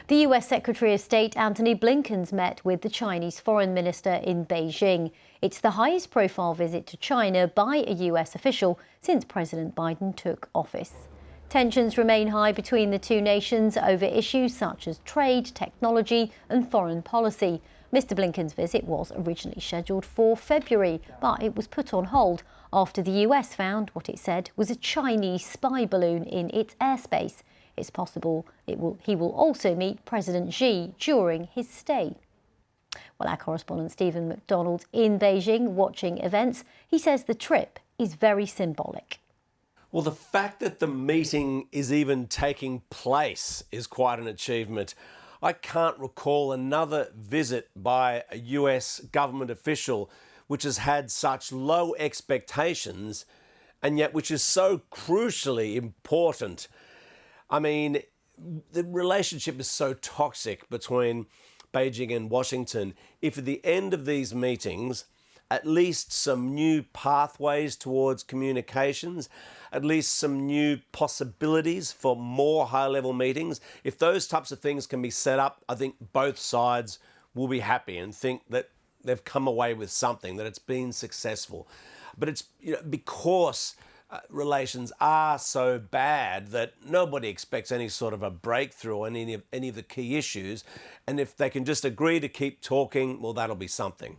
The US Secretary of State Antony Blinken's met with the Chinese Foreign Minister in Beijing. It's the highest profile visit to China by a US official since President Biden took office. Tensions remain high between the two nations over issues such as trade, technology and foreign policy. Mr. Blinken's visit was originally scheduled for February, but it was put on hold after the US found what it said was a Chinese spy balloon in its airspace. It's possible he will also meet President Xi during his stay. Well, our correspondent Stephen McDonald in Beijing watching events. He says the trip is very symbolic. Well, the fact that the meeting is even taking place is quite an achievement. I can't recall another visit by a US government official which has had such low expectations and yet which is so crucially important. I mean, the relationship is so toxic between Beijing and Washington. If at the end of these meetings, at least some new pathways towards communications, at least some new possibilities for more high-level meetings, if those types of things can be set up, I think both sides will be happy and think that they've come away with something, that it's been successful. But it's because relations are so bad that nobody expects any sort of a breakthrough on any of the key issues. And if they can just agree to keep talking, well, that'll be something.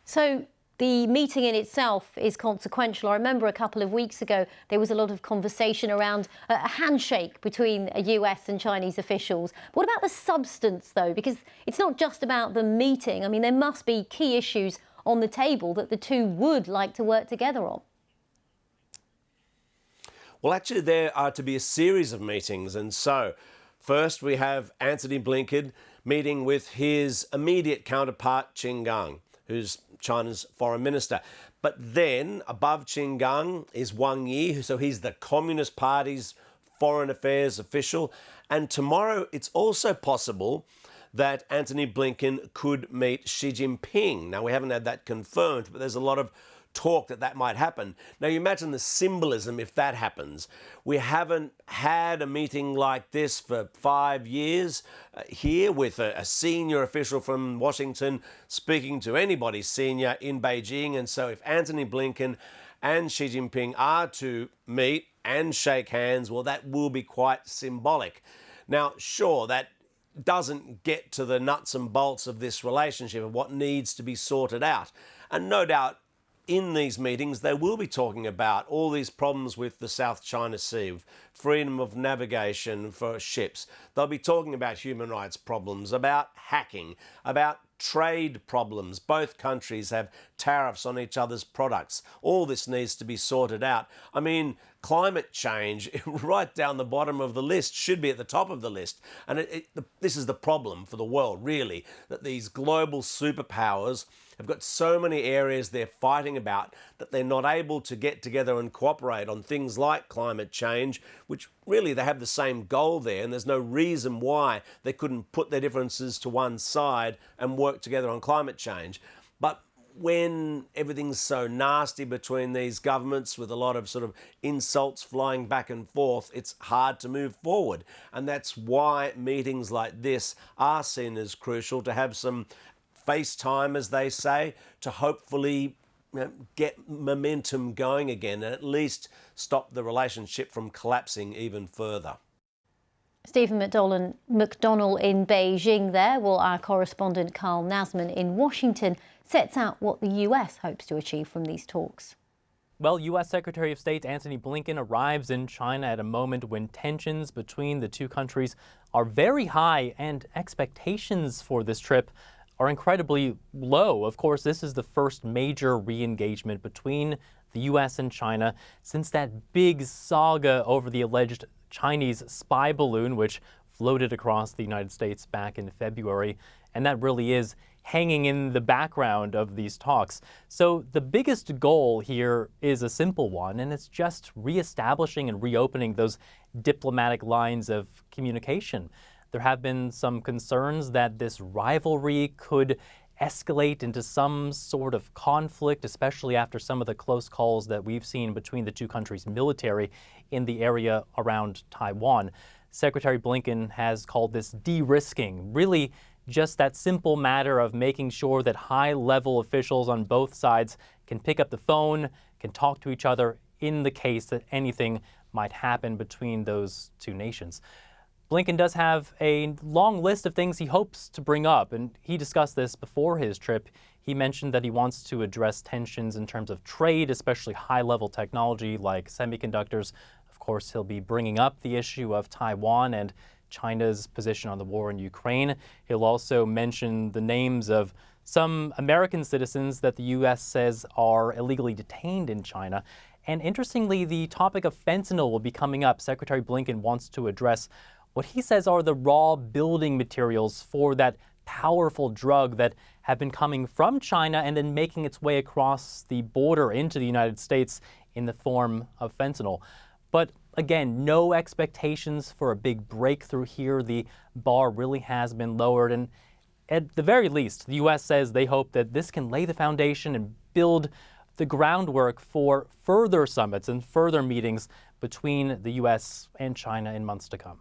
So the meeting in itself is consequential. I remember a couple of weeks ago, there was a lot of conversation around a handshake between US and Chinese officials. What about the substance, though? Because it's not just about the meeting. I mean, there must be key issues on the table that the two would like to work together on. Well, actually, there are to be a series of meetings. And so, first we have Antony Blinken meeting with his immediate counterpart, Qin Gang, who's China's foreign minister. But then, above Qin Gang is Wang Yi, so he's the Communist Party's foreign affairs official. And tomorrow, it's also possible that Antony Blinken could meet Xi Jinping. Now, we haven't had that confirmed, but there's a lot of talk that might happen. Now, you imagine the symbolism if that happens. We haven't had a meeting like this for 5 years here with a senior official from Washington speaking to anybody senior in Beijing. And so if Antony Blinken and Xi Jinping are to meet and shake hands, well, that will be quite symbolic. Now, sure, that doesn't get to the nuts and bolts of this relationship and what needs to be sorted out. And no doubt, in these meetings, they will be talking about all these problems with the South China Sea, with freedom of navigation for ships. They'll be talking about human rights problems, about hacking, about trade problems. Both countries have tariffs on each other's products. All this needs to be sorted out. I mean, climate change, right down the bottom of the list, should be at the top of the list. And this is the problem for the world, really, that these global superpowers have got so many areas they're fighting about that they're not able to get together and cooperate on things like climate change, which really they have the same goal there, and there's no reason why they couldn't put their differences to one side and work together on climate change. But when everything's so nasty between these governments with a lot of sort of insults flying back and forth, it's hard to move forward. And that's why meetings like this are seen as crucial, to have some FaceTime, as they say, to hopefully get momentum going again and at least stop the relationship from collapsing even further. Stephen McDonald in Beijing there, while our correspondent Carl Nasman in Washington sets out what the US hopes to achieve from these talks. Well, U.S. Secretary of State Antony Blinken arrives in China at a moment when tensions between the two countries are very high and expectations for this trip are incredibly low. Of course, this is the first major re-engagement between the U.S. and China since that big saga over the alleged Chinese spy balloon, which floated across the United States back in February. And that really is hanging in the background of these talks. So the biggest goal here is a simple one, and it's just reestablishing and reopening those diplomatic lines of communication. There have been some concerns that this rivalry could escalate into some sort of conflict, especially after some of the close calls that we've seen between the two countries' military in the area around Taiwan. Secretary Blinken has called this de-risking, really just that simple matter of making sure that high-level officials on both sides can pick up the phone, can talk to each other in the case that anything might happen between those two nations. Blinken does have a long list of things he hopes to bring up, and he discussed this before his trip. He mentioned that he wants to address tensions in terms of trade, especially high-level technology like semiconductors. Of course, he'll be bringing up the issue of Taiwan and China's position on the war in Ukraine. He'll also mention the names of some American citizens that the U.S. says are illegally detained in China. And interestingly, the topic of fentanyl will be coming up. Secretary Blinken wants to address what he says are the raw building materials for that powerful drug that have been coming from China and then making its way across the border into the United States in the form of fentanyl. But again, no expectations for a big breakthrough here. The bar really has been lowered. And at the very least, the U.S. says they hope that this can lay the foundation and build the groundwork for further summits and further meetings between the U.S. and China in months to come.